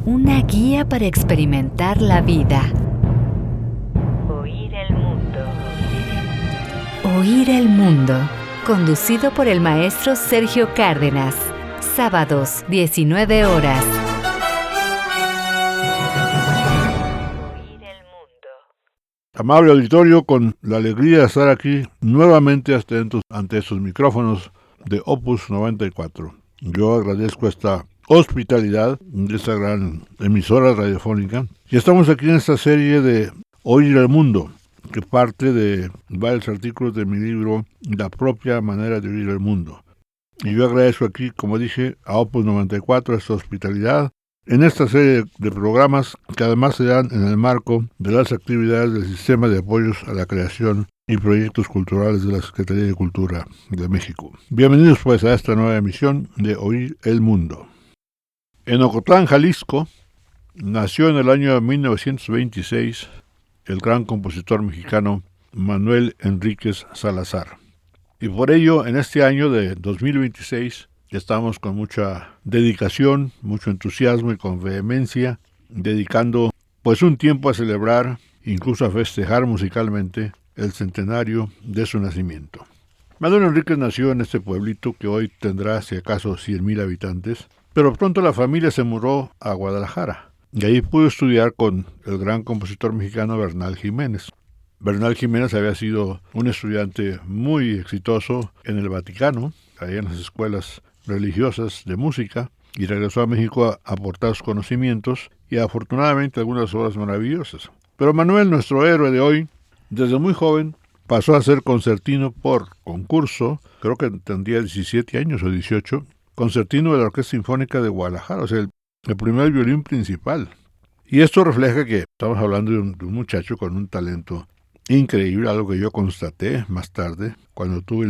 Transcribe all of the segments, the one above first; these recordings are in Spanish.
Una guía para experimentar la vida. Oír el mundo. Oír el mundo. Conducido por el maestro Sergio Cárdenas. Sábados, 19 horas. Oír el mundo. Amable auditorio, con la alegría de estar aquí nuevamente ante estos micrófonos de Opus 94. Yo agradezco esta hospitalidad de esta gran emisora radiofónica y estamos aquí en esta serie de Oír el Mundo, que parte de varios artículos de mi libro La propia manera de oír el mundo. Y yo agradezco aquí, como dije, a Opus 94 esta hospitalidad en esta serie de programas que además se dan en el marco de las actividades del Sistema de Apoyos a la Creación y Proyectos Culturales de la Secretaría de Cultura de México. Bienvenidos pues a esta nueva emisión de Oír el Mundo. En Ocotlán, Jalisco, nació en el año 1926 el gran compositor mexicano Manuel Enríquez Salazar. Y por ello, en este año de 2026, estamos con mucha dedicación, mucho entusiasmo y con vehemencia, dedicando pues un tiempo a celebrar, incluso a festejar musicalmente, el centenario de su nacimiento. Manuel Enríquez nació en este pueblito que hoy tendrá, si acaso, 100,000 habitantes, pero pronto la familia se mudó a Guadalajara, y ahí pudo estudiar con el gran compositor mexicano Bernal Jiménez. Bernal Jiménez había sido un estudiante muy exitoso en el Vaticano, allá en las escuelas religiosas de música, y regresó a México a aportar sus conocimientos y afortunadamente algunas obras maravillosas. Pero Manuel, nuestro héroe de hoy, desde muy joven pasó a ser concertino por concurso, creo que tendría 17 años o 18, concertino de la Orquesta Sinfónica de Guadalajara, o sea, el primer violín principal. Y esto refleja que estamos hablando de un muchacho con un talento increíble, algo que yo constaté más tarde, cuando tuve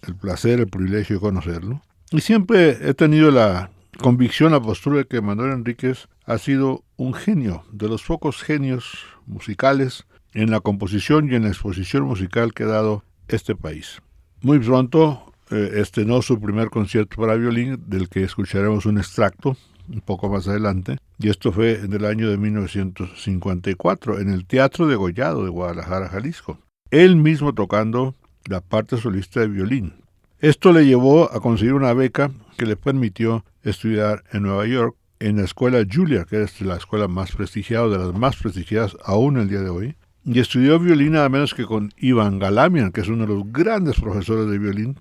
el placer, el privilegio de conocerlo. Y siempre he tenido la convicción, la postura de que Manuel Enríquez ha sido un genio, de los pocos genios musicales en la composición y en la exposición musical que ha dado este país. Muy pronto estrenó su primer concierto para violín, del que escucharemos un extracto un poco más adelante, y esto fue en el año de 1954, en el Teatro Degollado de Guadalajara, Jalisco, él mismo tocando la parte solista de violín. Esto le llevó a conseguir una beca que le permitió estudiar en Nueva York, en la escuela Juilliard, que es la escuela más prestigiada, de las más prestigiadas aún el día de hoy, y estudió violín nada menos que con Ivan Galamian, que es uno de los grandes profesores de violín,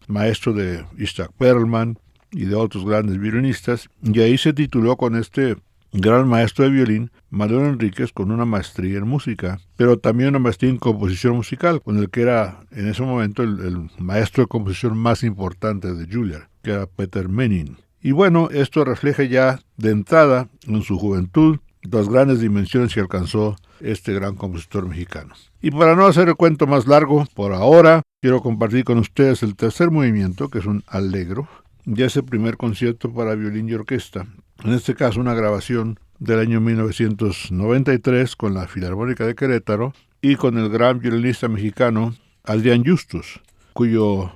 maestro de Isaac Perlman y de otros grandes violinistas, y ahí se tituló con este gran maestro de violín, Manuel Enríquez, con una maestría en música, pero también una maestría en composición musical, con el que era en ese momento el maestro de composición más importante de Juilliard, que era Peter Menin. Y bueno, esto refleja ya de entrada en su juventud las grandes dimensiones que alcanzó este gran compositor mexicano. Y para no hacer el cuento más largo, por ahora quiero compartir con ustedes el tercer movimiento, que es un allegro, de ese primer concierto para violín y orquesta. En este caso una grabación del año 1993 con la Filarmónica de Querétaro y con el gran violinista mexicano Adrián Justus, cuya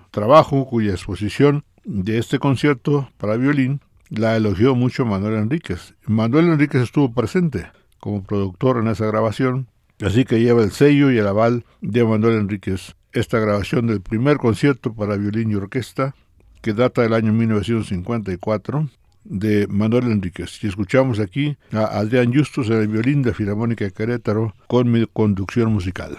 exposición de este concierto para violín la elogió mucho Manuel Enríquez. Manuel Enríquez estuvo presente como productor en esa grabación, así que lleva el sello y el aval de Manuel Enríquez esta grabación del primer concierto para violín y orquesta, que data del año 1954, de Manuel Enríquez. Y escuchamos aquí a Adrián Justus en el violín de Filarmónica de Querétaro con mi conducción musical.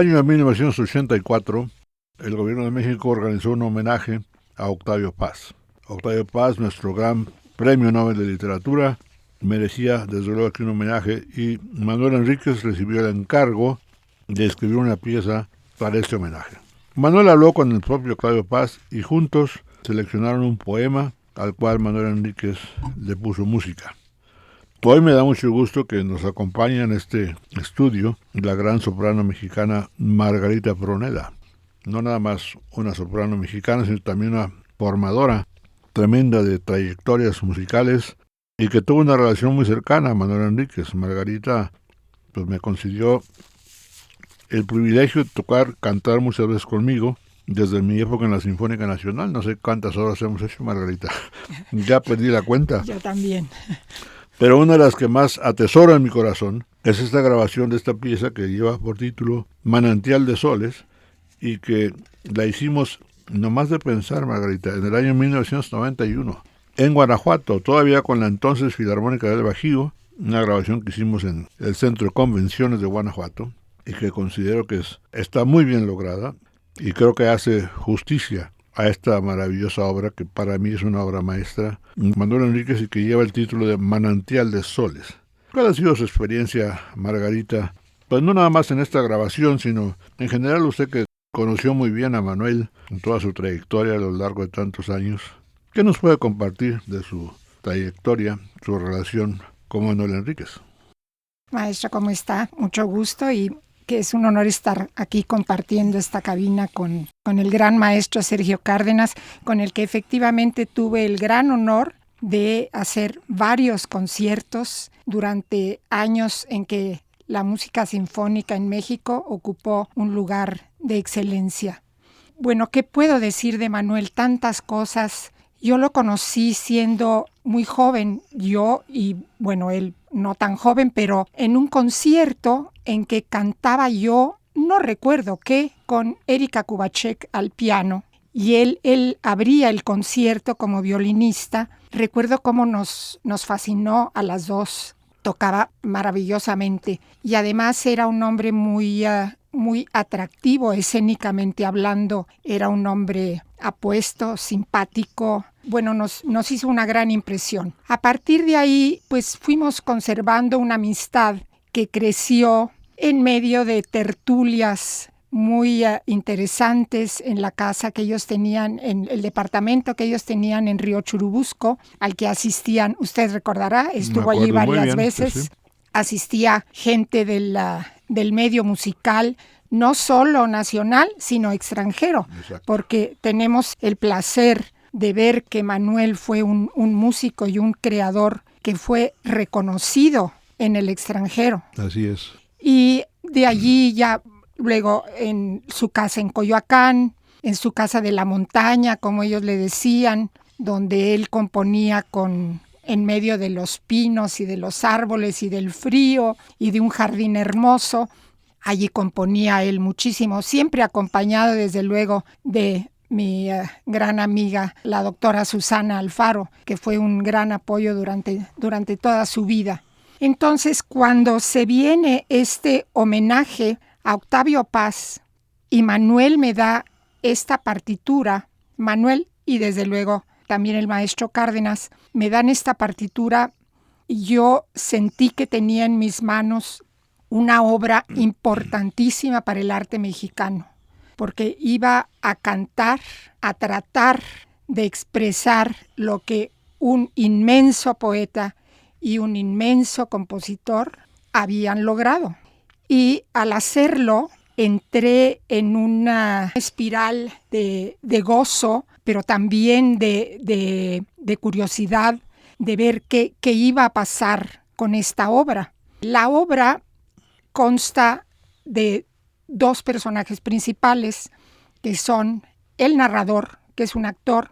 año de 1984, el gobierno de México organizó un homenaje a Octavio Paz. Octavio Paz, nuestro gran premio Nobel de Literatura, merecía desde luego aquí un homenaje y Manuel Enríquez recibió el encargo de escribir una pieza para este homenaje. Manuel habló con el propio Octavio Paz y juntos seleccionaron un poema al cual Manuel Enríquez le puso música. Hoy me da mucho gusto que nos acompañe en este estudio la gran soprano mexicana Margarita Proneda. No nada más una soprano mexicana, sino también una formadora tremenda de trayectorias musicales y que tuvo una relación muy cercana a Manuel Enríquez. Margarita pues me concedió el privilegio de cantar muchas veces conmigo desde mi época en la Sinfónica Nacional. No sé cuántas horas hemos hecho, Margarita. Ya perdí la cuenta. Yo también. Pero una de las que más atesoro en mi corazón es esta grabación de esta pieza que lleva por título Manantial de Soles y que la hicimos, nomás de pensar, Margarita, en el año 1991, en Guanajuato, todavía con la entonces Filarmónica del Bajío, una grabación que hicimos en el Centro de Convenciones de Guanajuato y que considero que está muy bien lograda y creo que hace justicia a esta maravillosa obra que para mí es una obra maestra, Manuel Enríquez, y que lleva el título de Manantial de Soles. ¿Cuál ha sido su experiencia, Margarita? Pues no nada más en esta grabación, sino en general usted que conoció muy bien a Manuel en toda su trayectoria a lo largo de tantos años. ¿Qué nos puede compartir de su trayectoria, su relación con Manuel Enríquez? Maestra, ¿cómo está? Mucho gusto y que es un honor estar aquí compartiendo esta cabina con el gran maestro Sergio Cárdenas, con el que efectivamente tuve el gran honor de hacer varios conciertos durante años en que la música sinfónica en México ocupó un lugar de excelencia. Bueno, ¿qué puedo decir de Manuel? Tantas cosas. Yo lo conocí siendo muy joven, yo y bueno, él no tan joven, pero en un concierto en que cantaba yo, no recuerdo qué, con Erika Kubachek al piano, y él abría el concierto como violinista. Recuerdo cómo nos fascinó a las dos, tocaba maravillosamente, y además era un hombre muy atractivo escénicamente hablando, era un hombre apuesto, simpático. Bueno, nos hizo una gran impresión. A partir de ahí, pues fuimos conservando una amistad que creció en medio de tertulias muy interesantes en la casa que ellos tenían, en el departamento que ellos tenían en Río Churubusco, al que asistían, usted recordará, estuvo allí varias veces, sí. Asistía gente del medio musical, no solo nacional, sino extranjero. Exacto. Porque tenemos el placer de ver que Manuel fue un músico y un creador que fue reconocido en el extranjero. Así es. Y de allí ya luego en su casa en Coyoacán, en su casa de la montaña, como ellos le decían, donde él componía en medio de los pinos y de los árboles y del frío y de un jardín hermoso. Allí componía él muchísimo, siempre acompañado desde luego de mi gran amiga, la doctora Susana Alfaro, que fue un gran apoyo durante toda su vida. Entonces, cuando se viene este homenaje a Octavio Paz y Manuel me da esta partitura, Manuel y desde luego también el maestro Cárdenas, me dan esta partitura, yo sentí que tenía en mis manos una obra importantísima para el arte mexicano, porque iba a cantar, a tratar de expresar lo que un inmenso poeta y un inmenso compositor habían logrado. Y al hacerlo, entré en una espiral de gozo, pero también de curiosidad de ver qué iba a pasar con esta obra. La obra consta de dos personajes principales, que son el narrador, que es un actor,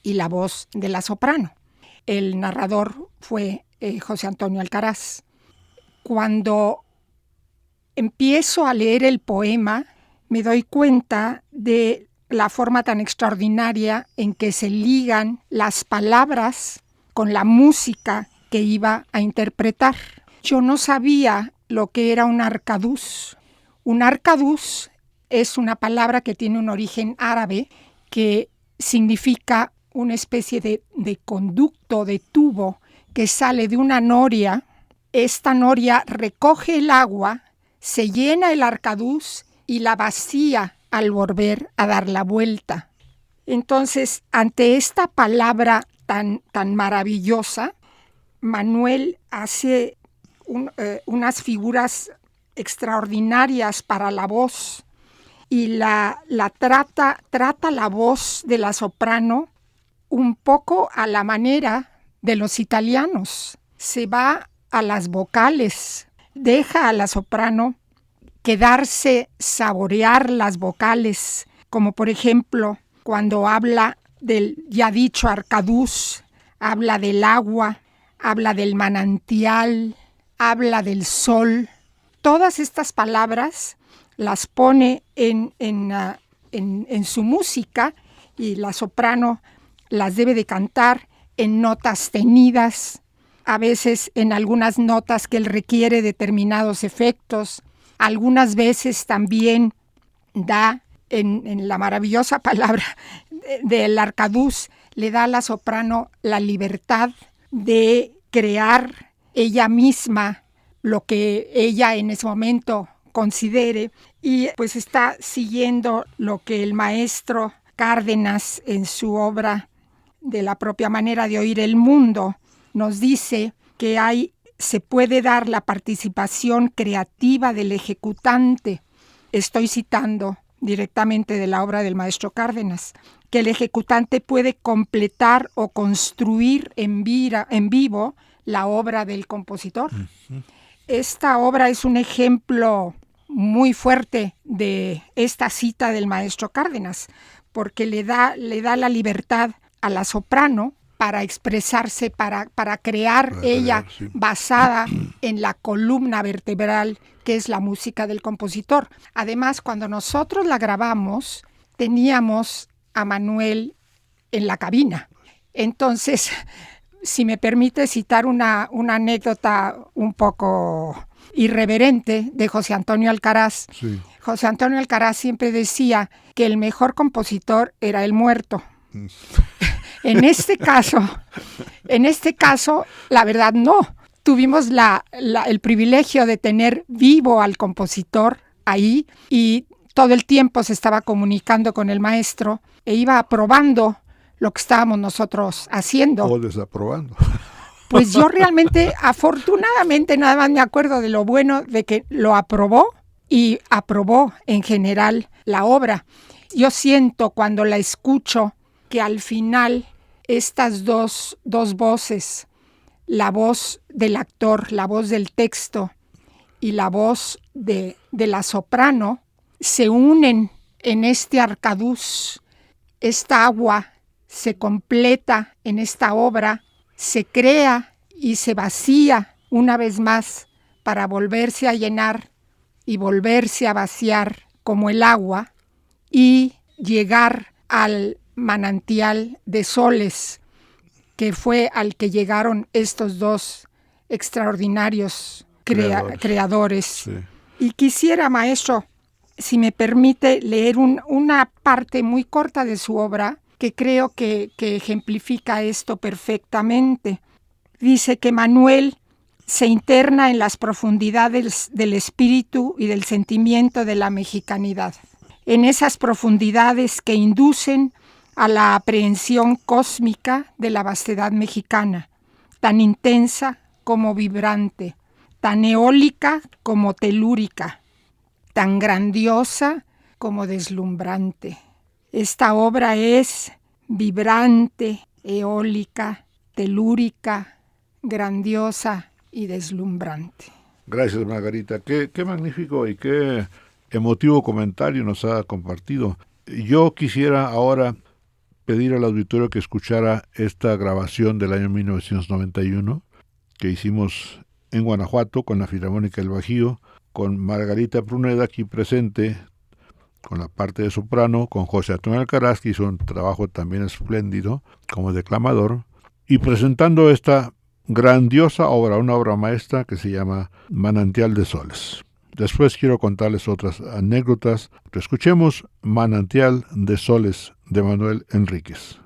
y la voz de la soprano. El narrador fue José Antonio Alcaraz. Cuando empiezo a leer el poema, me doy cuenta de la forma tan extraordinaria en que se ligan las palabras con la música que iba a interpretar. Yo no sabía lo que era un arcaduz. Un arcaduz es una palabra que tiene un origen árabe que significa una especie de conducto, de tubo que sale de una noria. Esta noria recoge el agua, se llena el arcaduz y la vacía al volver a dar la vuelta. Entonces, ante esta palabra tan maravillosa, Manuel hace unas figuras extraordinarias para la voz y la trata la voz de la soprano un poco a la manera de los italianos. Se va a las vocales, deja a la soprano quedarse, saborear las vocales, como por ejemplo cuando habla del ya dicho arcaduz, habla del agua, habla del manantial, habla del sol. Todas estas palabras las pone en su música y la soprano las debe de cantar en notas tenidas, a veces en algunas notas que él requiere determinados efectos. Algunas veces también da en la maravillosa palabra del arcaduz, le da a la soprano la libertad de crear ella misma lo que ella en ese momento considere, y pues está siguiendo lo que el maestro Cárdenas en su obra de la propia manera de oír el mundo nos dice que se puede dar la participación creativa del ejecutante. Estoy citando directamente de la obra del maestro Cárdenas, que el ejecutante puede completar o construir en vivo la obra del compositor. Uh-huh. Esta obra es un ejemplo muy fuerte de esta cita del maestro Cárdenas, porque le da la libertad a la soprano para expresarse, para crear ella, sí, basada en la columna vertebral que es la música del compositor. Además, cuando nosotros la grabamos, teníamos a Manuel en la cabina. Entonces, si me permite citar una anécdota un poco irreverente de José Antonio Alcaraz. Sí. José Antonio Alcaraz siempre decía que el mejor compositor era el muerto. En este caso, la verdad no. Tuvimos el privilegio de tener vivo al compositor ahí y todo el tiempo se estaba comunicando con el maestro e iba aprobando lo que estábamos nosotros haciendo. O desaprobando. Pues yo realmente, afortunadamente, nada más me acuerdo de lo bueno de que lo aprobó y aprobó en general la obra. Yo siento cuando la escucho que al final estas dos voces, la voz del actor, la voz del texto y la voz de la soprano, se unen en este arcaduz. Esta agua se completa en esta obra, se crea y se vacía una vez más para volverse a llenar y volverse a vaciar como el agua y llegar al manantial de soles, que fue al que llegaron estos dos extraordinarios creadores. Sí. Y quisiera, maestro, si me permite, leer una parte muy corta de su obra que creo que ejemplifica esto perfectamente. Dice que Manuel se interna en las profundidades del espíritu y del sentimiento de la mexicanidad, en esas profundidades que inducen a la aprehensión cósmica de la vastedad mexicana, tan intensa como vibrante, tan eólica como telúrica, tan grandiosa como deslumbrante. Esta obra es vibrante, eólica, telúrica, grandiosa y deslumbrante. Gracias, Margarita. Qué magnífico y qué emotivo comentario nos ha compartido. Yo quisiera ahora pedir al auditorio que escuchara esta grabación del año 1991 que hicimos en Guanajuato con la Filarmónica del Bajío, con Margarita Pruneda aquí presente, con la parte de soprano, con José Antonio Alcaraz, que hizo un trabajo también espléndido como declamador, y presentando esta grandiosa obra, una obra maestra que se llama Manantial de Soles, Después quiero contarles otras anécdotas. Escuchemos Manantial de Soles de Manuel Enríquez.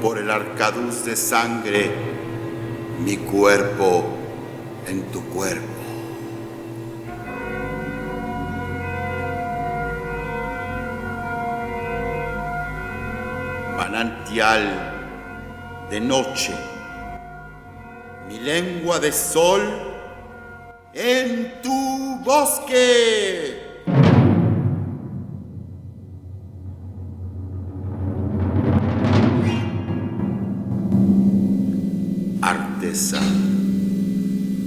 Por el arcaduz de sangre, mi cuerpo en tu cuerpo. Manantial de noche, mi lengua de sol en tu bosque. Artesa,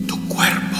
tu cuerpo.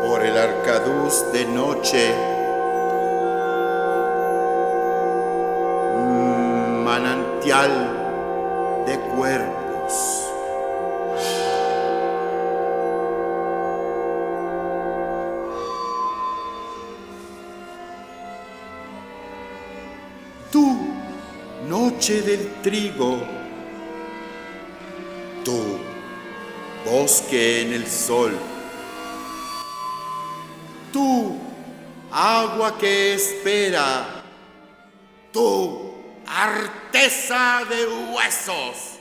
por el arcaduz de noche, manantial de cuerpos. Tú, noche del trigo, tú, bosque en el sol, tú, agua que espera, tú, artesa de huesos.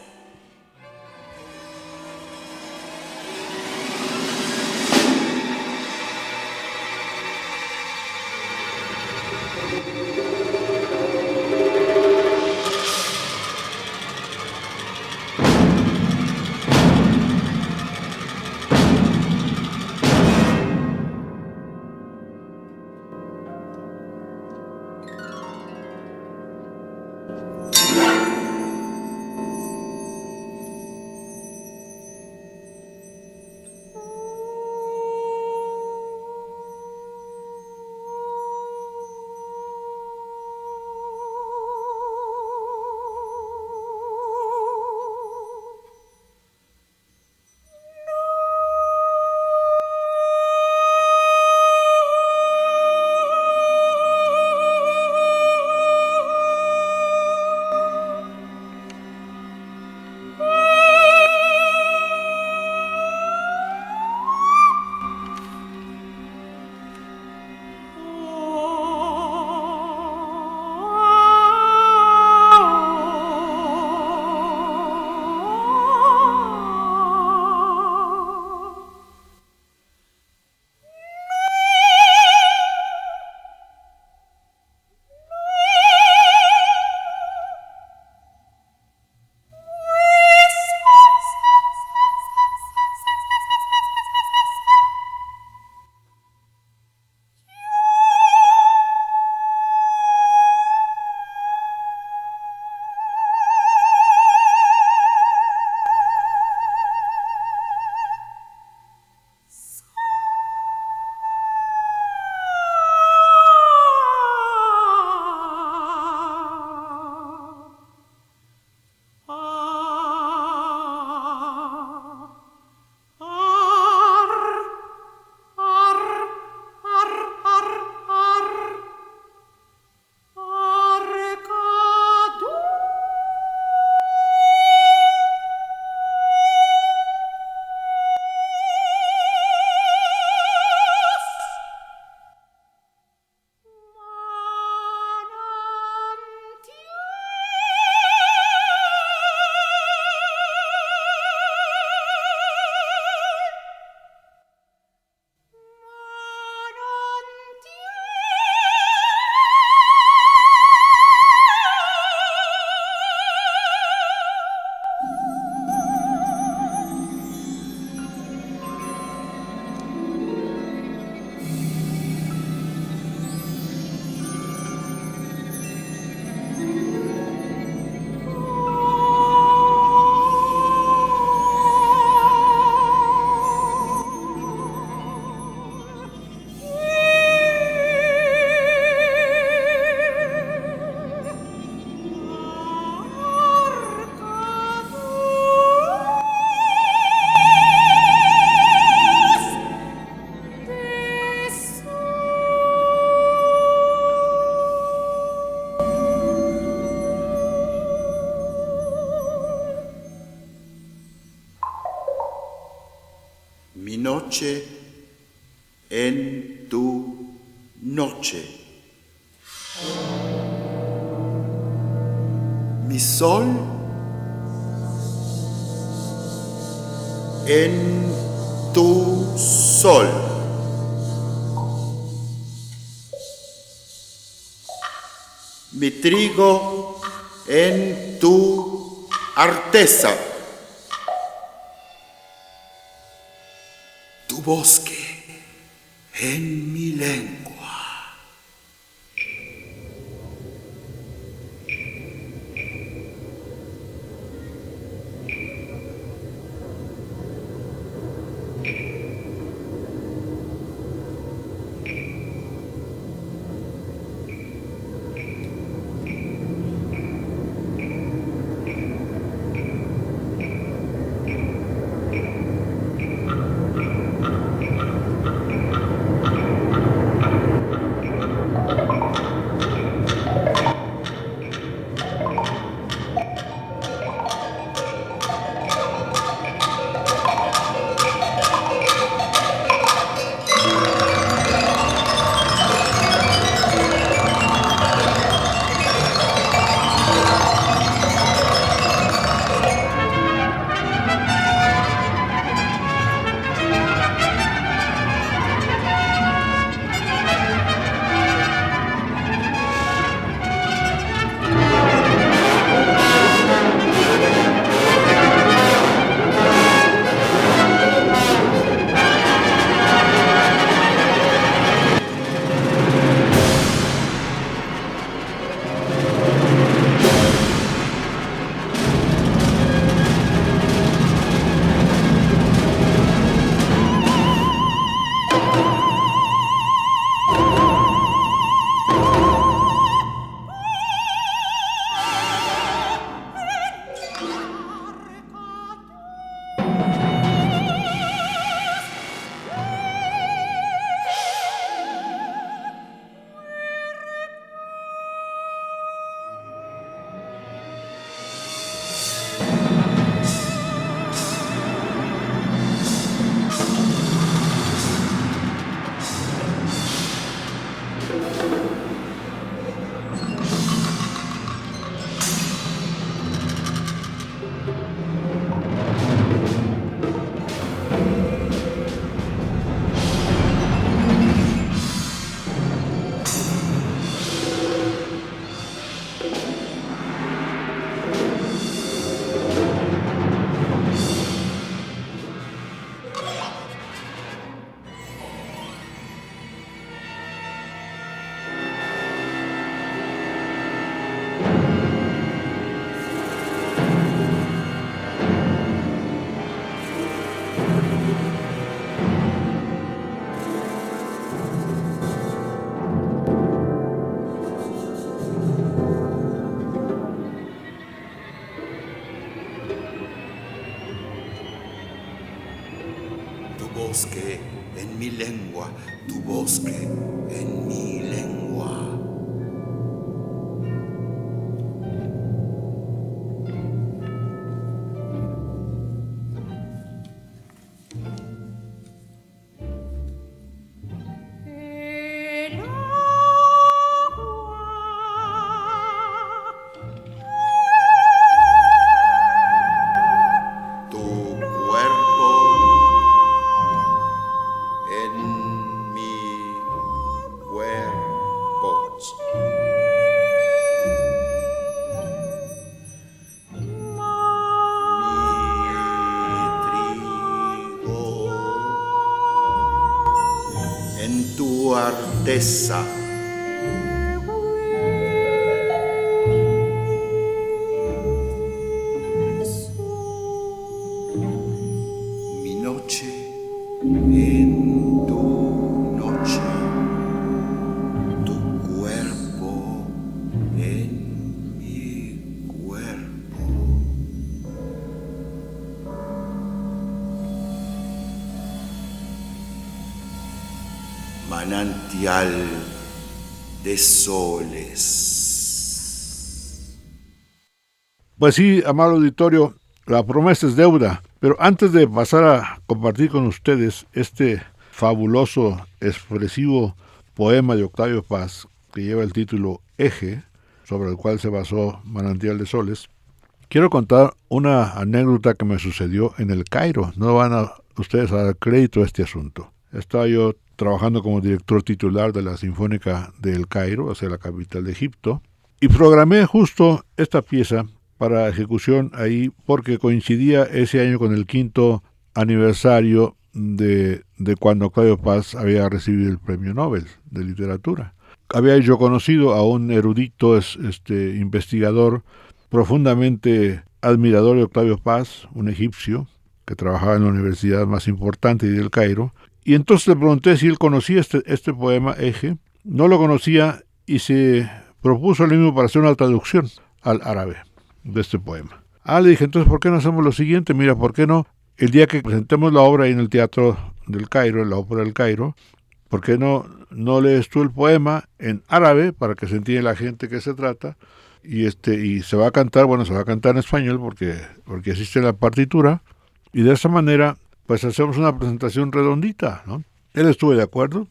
Mi noche en tu noche. Mi sol en tu sol. Mi trigo en tu artesa. Tu bosque en mi lengua. en mi lengua, tu bosque en mi lengua. Artesa. Mi noche en tu noche, tu cuerpo en mi cuerpo. Manantial de soles. Pues sí, amado auditorio, la promesa es deuda. Pero antes de pasar a compartir con ustedes este fabuloso, expresivo poema de Octavio Paz, que lleva el título Eje, sobre el cual se basó Manantial de Soles, quiero contar una anécdota que me sucedió en el Cairo. No van a ustedes a dar crédito a este asunto. Estaba yo trabajando como director titular de la Sinfónica del Cairo, o sea, la capital de Egipto, y programé justo esta pieza para ejecución ahí porque coincidía ese año con el 5º aniversario de cuando Octavio Paz había recibido el Premio Nobel de Literatura. Había yo conocido a un erudito investigador profundamente admirador de Octavio Paz, un egipcio que trabajaba en la universidad más importante del Cairo, y entonces le pregunté si él conocía este poema Eje. No lo conocía y se propuso él mismo para hacer una traducción al árabe de este poema. Le dije, entonces, ¿por qué no hacemos lo siguiente? Mira, ¿por qué no? El día que presentemos la obra ahí en el Teatro del Cairo, en la Ópera del Cairo, ¿por qué no lees tú el poema en árabe para que se entienda la gente que se trata? Y se va a cantar, se va a cantar en español porque existe la partitura, y de esa manera pues hacemos una presentación redondita, ¿no? Él estuvo de acuerdo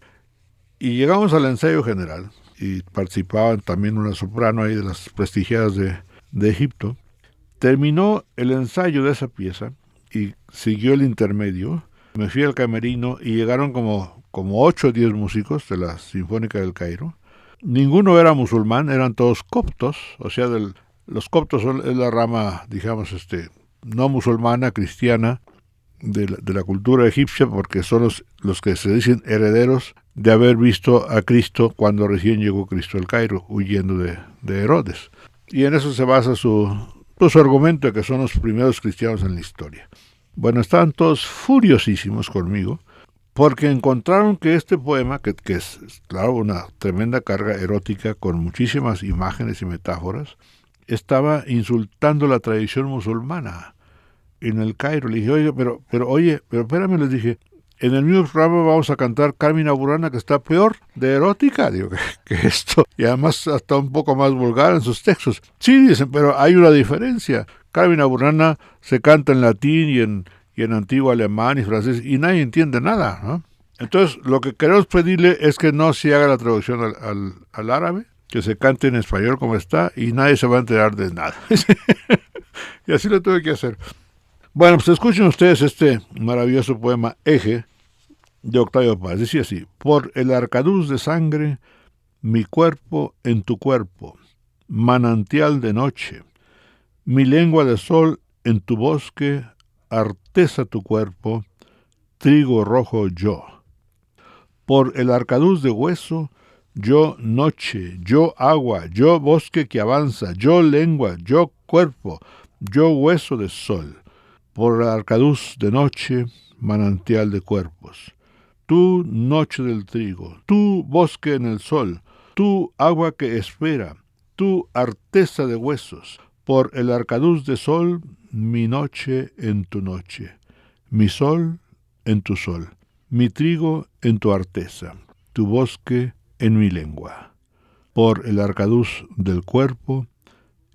y llegamos al ensayo general y participaban también una soprano ahí de las prestigiadas de Egipto. Terminó el ensayo de esa pieza y siguió el intermedio. Me fui al camerino y llegaron como 8 o 10 músicos de la Sinfónica del Cairo. Ninguno era musulmán, eran todos coptos, o sea, los coptos es la rama, digamos, no musulmana, cristiana, de la cultura egipcia, porque son los que se dicen herederos de haber visto a Cristo cuando recién llegó Cristo al Cairo, huyendo de Herodes. Y en eso se basa su argumento de que son los primeros cristianos en la historia. Bueno, estaban todos furiosísimos conmigo, porque encontraron que este poema, que es, claro, una tremenda carga erótica con muchísimas imágenes y metáforas, estaba insultando la tradición musulmana en el Cairo. Le dije, oye, pero espérame, les dije, en el mismo programa vamos a cantar Carmina Burana, que está peor de erótica, digo, que esto, y además hasta un poco más vulgar en sus textos. Sí, dicen, pero hay una diferencia. Carmina Burana se canta en latín y en antiguo alemán y francés, y nadie entiende nada, ¿no? Entonces, lo que queremos pedirle es que no se haga la traducción al árabe, que se cante en español como está, y nadie se va a enterar de nada. Y así lo tuve que hacer. Bueno, pues escuchen ustedes este maravilloso poema Eje de Octavio Paz. Dice así: por el arcaduz de sangre, mi cuerpo en tu cuerpo, manantial de noche, mi lengua de sol en tu bosque, artesa tu cuerpo, trigo rojo yo. Por el arcaduz de hueso, yo noche, yo agua, yo bosque que avanza, yo lengua, yo cuerpo, yo hueso de sol. Por el arcaduz de noche, manantial de cuerpos. Tú, noche del trigo, tú, bosque en el sol, tú, agua que espera, tú, artesa de huesos. Por el arcaduz de sol, mi noche en tu noche, mi sol en tu sol, mi trigo en tu arteza, tu bosque en mi lengua. Por el arcaduz del cuerpo,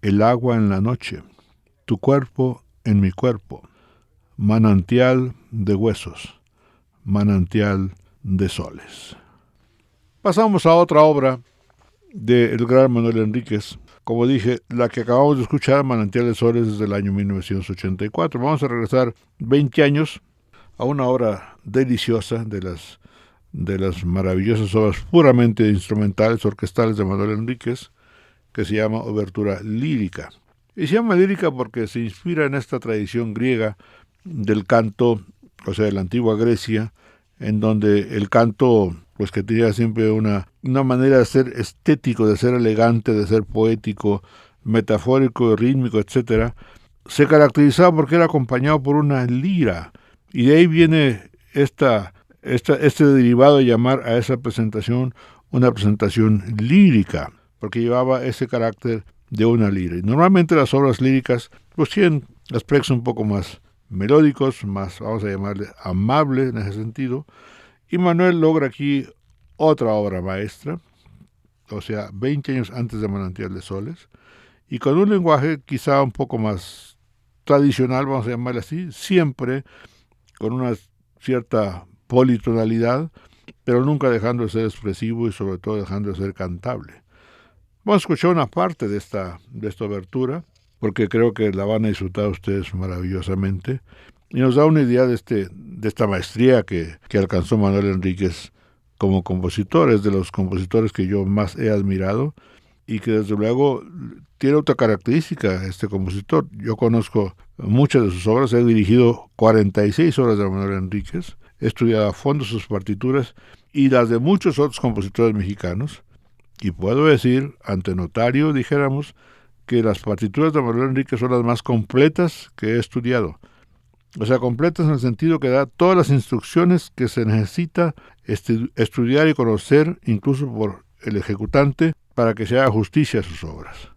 el agua en la noche, tu cuerpo en mi cuerpo, manantial de huesos, manantial de soles. Pasamos a otra obra del gran Manuel Enríquez. Como dije, la que acabamos de escuchar, Manantial de Soles, desde el año 1984. Vamos a regresar 20 años a una obra deliciosa de las maravillosas obras puramente instrumentales, orquestales de Manuel Enríquez, que se llama Obertura Lírica. Y se llama lírica porque se inspira en esta tradición griega del canto, o sea, de la antigua Grecia, en donde el canto, pues que tenía siempre una manera de ser estético, de ser elegante, de ser poético, metafórico, rítmico, etc., se caracterizaba porque era acompañado por una lira. Y de ahí viene este derivado de llamar a esa presentación una presentación lírica, porque llevaba ese carácter de una lira. Y normalmente las obras líricas pues tienen aspectos un poco más melódicos, más, vamos a llamarle, amables en ese sentido, y Manuel logra aquí otra obra maestra, o sea, 20 años antes de Manantial de Soles, y con un lenguaje quizá un poco más tradicional, vamos a llamarle así, siempre con una cierta politonalidad, pero nunca dejando de ser expresivo y sobre todo dejando de ser cantable. Vamos a escuchar una parte de esta obertura, porque creo que la van a disfrutar ustedes maravillosamente, y nos da una idea de esta maestría que alcanzó Manuel Enríquez como compositor. Es de los compositores que yo más he admirado, y que desde luego tiene otra característica este compositor. Yo conozco muchas de sus obras, he dirigido 46 obras de Manuel Enríquez, he estudiado a fondo sus partituras y las de muchos otros compositores mexicanos, y puedo decir, ante notario, dijéramos, que las partituras de Manuel Enríquez son las más completas que he estudiado. O sea, completas en el sentido que da todas las instrucciones que se necesita estudiar y conocer, incluso por el ejecutante, para que se haga justicia a sus obras.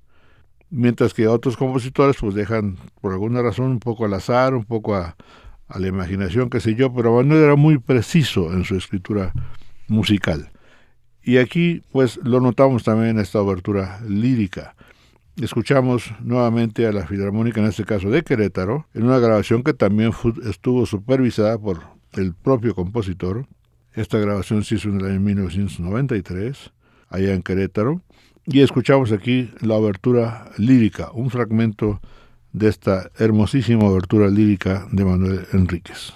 Mientras que otros compositores pues dejan, por alguna razón, un poco al azar, un poco a la imaginación, qué sé yo, pero Manuel era muy preciso en su escritura musical. Y aquí pues lo notamos también en esta obertura lírica. Escuchamos nuevamente a la Filarmónica, en este caso de Querétaro, en una grabación que también estuvo supervisada por el propio compositor. Esta grabación se hizo en el año 1993, allá en Querétaro, y escuchamos aquí la obertura lírica, un fragmento de esta hermosísima obertura lírica de Manuel Enríquez.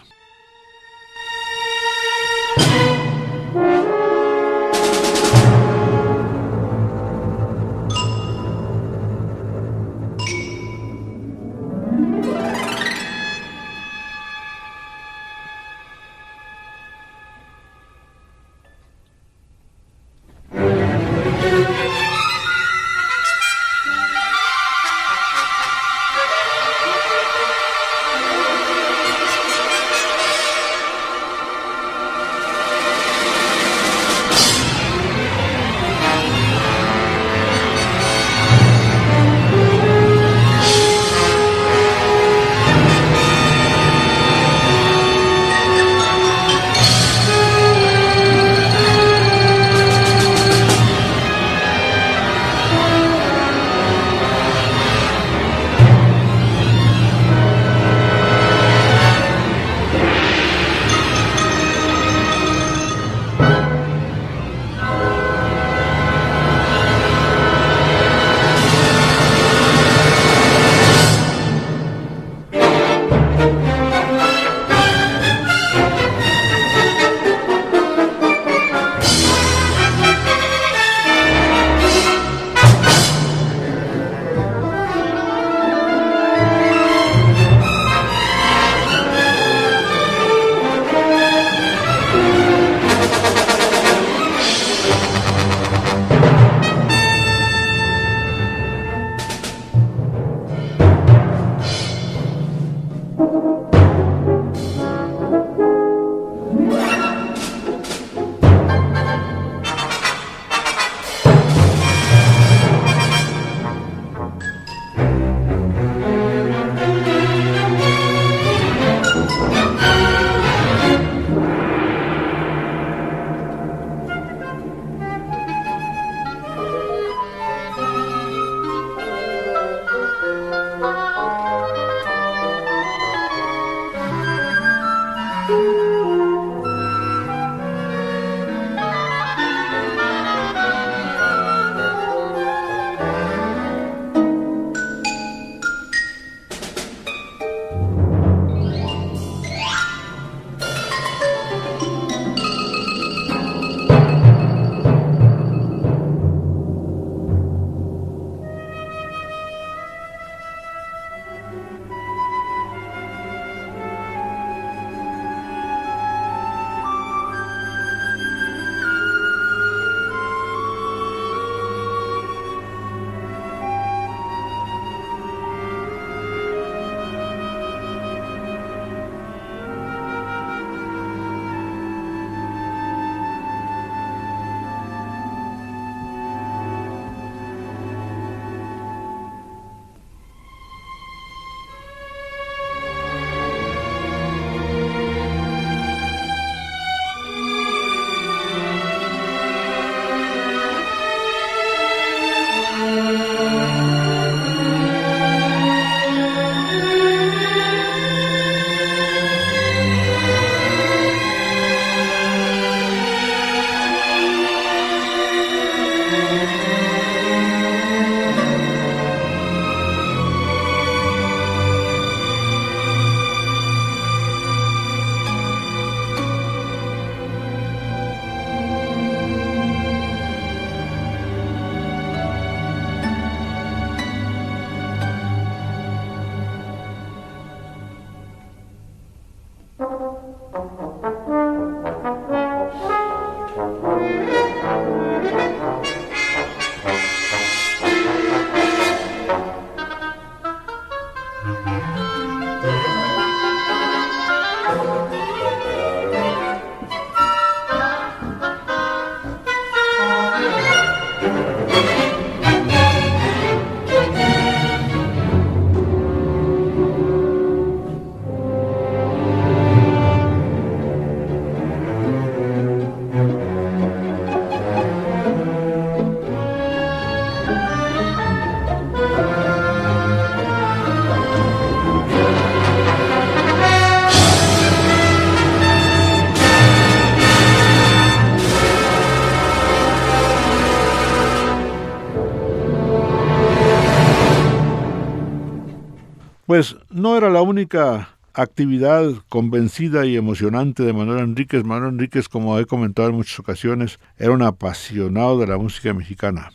Pues no era la única actividad convencida y emocionante de Manuel Enríquez. Manuel Enríquez, como he comentado en muchas ocasiones, era un apasionado de la música mexicana,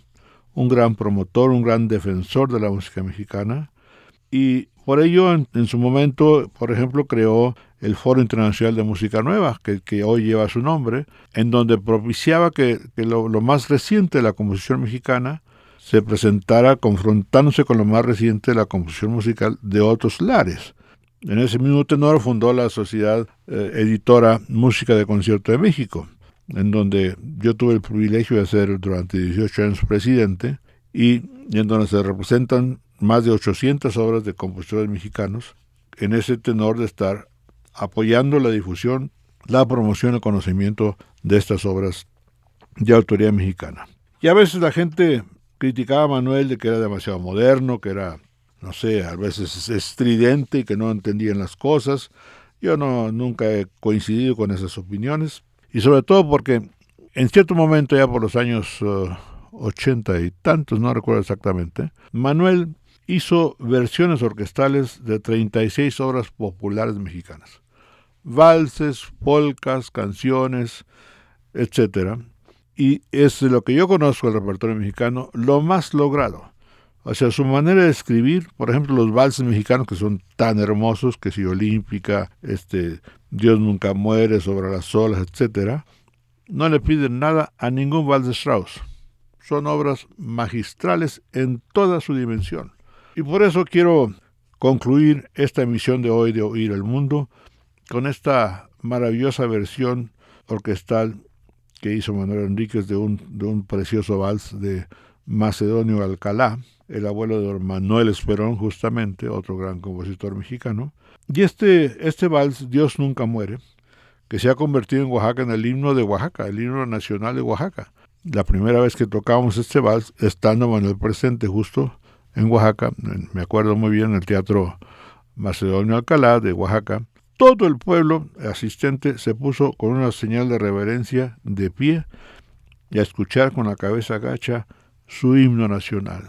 un gran promotor, un gran defensor de la música mexicana, y por ello en su momento, por ejemplo, creó el Foro Internacional de Música Nueva, que hoy lleva su nombre, en donde propiciaba que lo más reciente de la composición mexicana se presentara confrontándose con lo más reciente de la composición musical de otros lares. En ese mismo tenor fundó la Sociedad Editora Música de Concierto de México, en donde yo tuve el privilegio de ser durante 18 años presidente, y en donde se representan más de 800 obras de compositores mexicanos, en ese tenor de estar apoyando la difusión, la promoción y el conocimiento de estas obras de autoría mexicana. Y a veces la gente criticaba a Manuel de que era demasiado moderno, que era, no sé, a veces estridente y que no entendían las cosas. Yo nunca he coincidido con esas opiniones, y sobre todo porque en cierto momento, ya por los años 80 y tantos, no recuerdo exactamente, Manuel hizo versiones orquestales de 36 obras populares mexicanas. Valses, polcas, canciones, etcétera. Y es de lo que yo conozco del repertorio mexicano lo más logrado. O sea, su manera de escribir, por ejemplo, los valses mexicanos que son tan hermosos, que si Olímpica, Dios nunca muere, Sobre las olas, etcétera, no le piden nada a ningún vals de Strauss. Son obras magistrales en toda su dimensión. Y por eso quiero concluir esta emisión de hoy de Oír el Mundo con esta maravillosa versión orquestal que hizo Manuel Enríquez de un precioso vals de Macedonio Alcalá, el abuelo de don Manuel Esperón, justamente, otro gran compositor mexicano. Y este vals, Dios nunca muere, que se ha convertido en Oaxaca en el himno de Oaxaca, el himno nacional de Oaxaca. La primera vez que tocábamos este vals, estando Manuel presente justo en Oaxaca, me acuerdo muy bien, en el Teatro Macedonio Alcalá de Oaxaca, todo el pueblo asistente se puso con una señal de reverencia de pie y a escuchar con la cabeza gacha su himno nacional,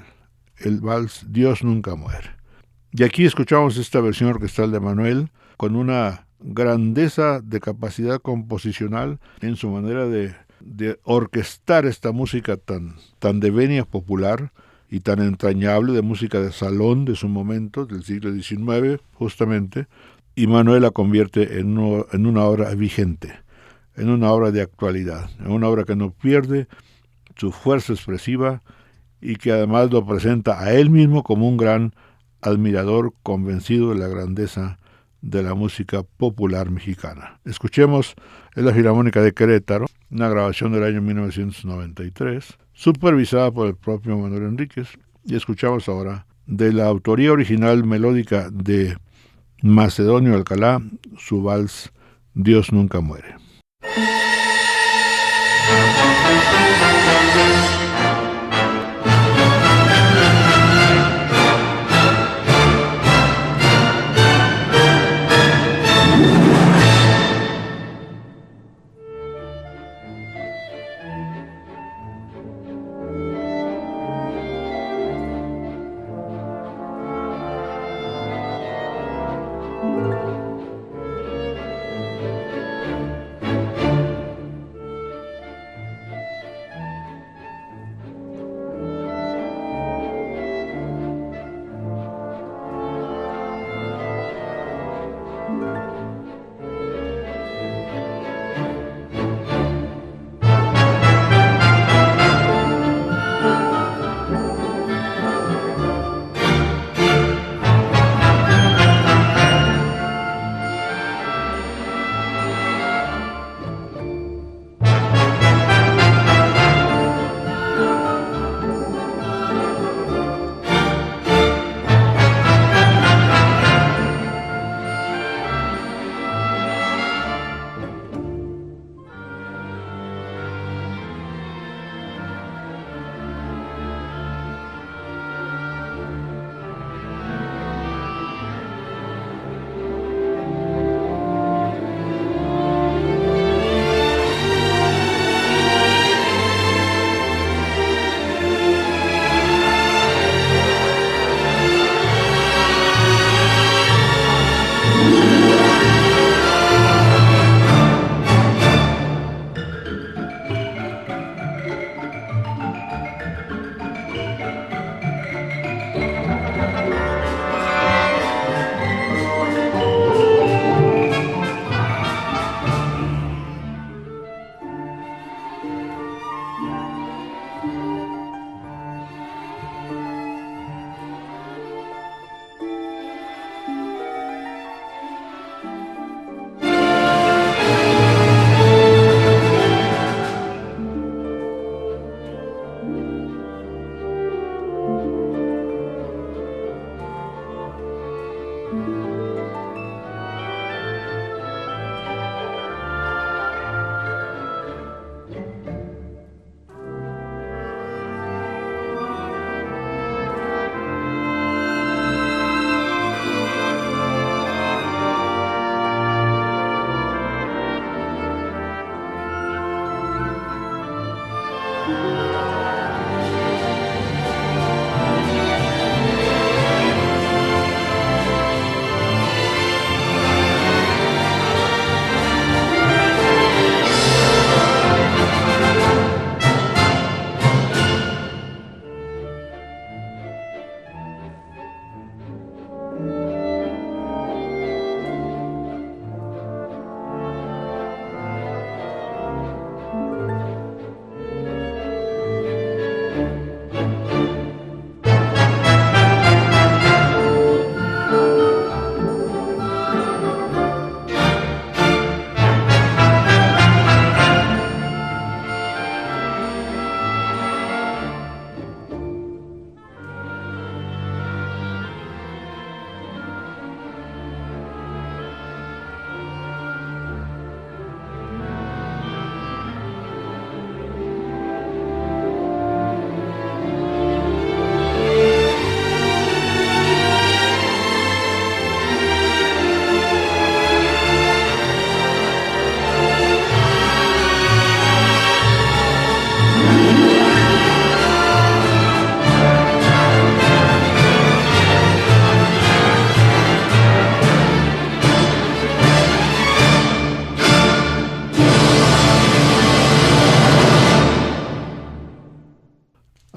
el vals Dios nunca muere. Y aquí escuchamos esta versión orquestal de Manuel con una grandeza de capacidad composicional en su manera de orquestar esta música tan de venia popular y tan entrañable, de música de salón de su momento, del siglo XIX justamente, y Manuel la convierte en una obra vigente, en una obra de actualidad, en una obra que no pierde su fuerza expresiva y que además lo presenta a él mismo como un gran admirador convencido de la grandeza de la música popular mexicana. Escuchemos en la Filarmónica de Querétaro, una grabación del año 1993, supervisada por el propio Manuel Enríquez, y escuchamos ahora de la autoría original melódica de Macedonio Alcalá, su vals Dios nunca muere.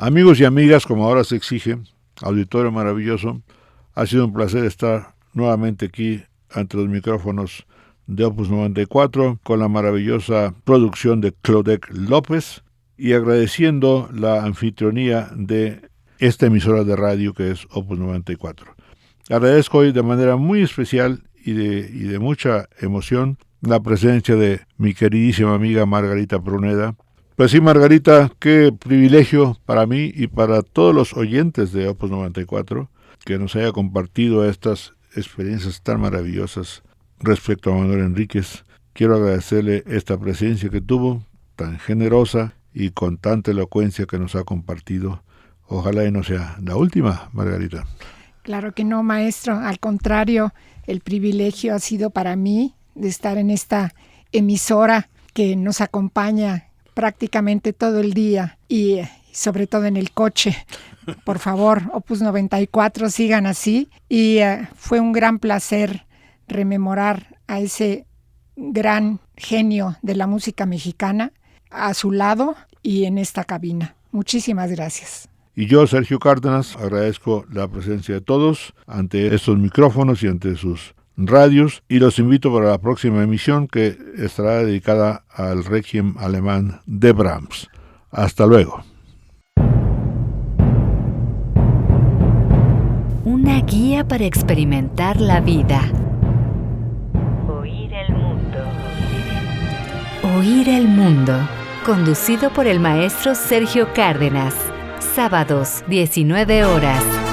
Amigos y amigas, como ahora se exige, auditorio maravilloso, ha sido un placer estar nuevamente aquí ante los micrófonos de Opus 94 con la maravillosa producción de Clodec López y agradeciendo la anfitrionía de esta emisora de radio que es Opus 94. Agradezco hoy de manera muy especial y de mucha emoción la presencia de mi queridísima amiga Margarita Pruneda. Pues sí, Margarita, qué privilegio para mí y para todos los oyentes de Opus 94 que nos haya compartido estas experiencias tan maravillosas respecto a Manuel Enríquez. Quiero agradecerle esta presencia que tuvo, tan generosa y con tanta elocuencia que nos ha compartido. Ojalá y no sea la última, Margarita. Claro que no, maestro. Al contrario, el privilegio ha sido para mí de estar en esta emisora que nos acompaña prácticamente todo el día y sobre todo en el coche. Por favor, Opus 94, sigan así. Y fue un gran placer rememorar a ese gran genio de la música mexicana a su lado y en esta cabina. Muchísimas gracias. Y yo, Sergio Cárdenas, agradezco la presencia de todos ante estos micrófonos y ante sus radios y los invito para la próxima emisión que estará dedicada al Requiem alemán de Brahms. Hasta luego. Una guía para experimentar la vida. Oír el mundo. Oír el mundo. Conducido por el maestro Sergio Cárdenas. Sábados, 19 horas.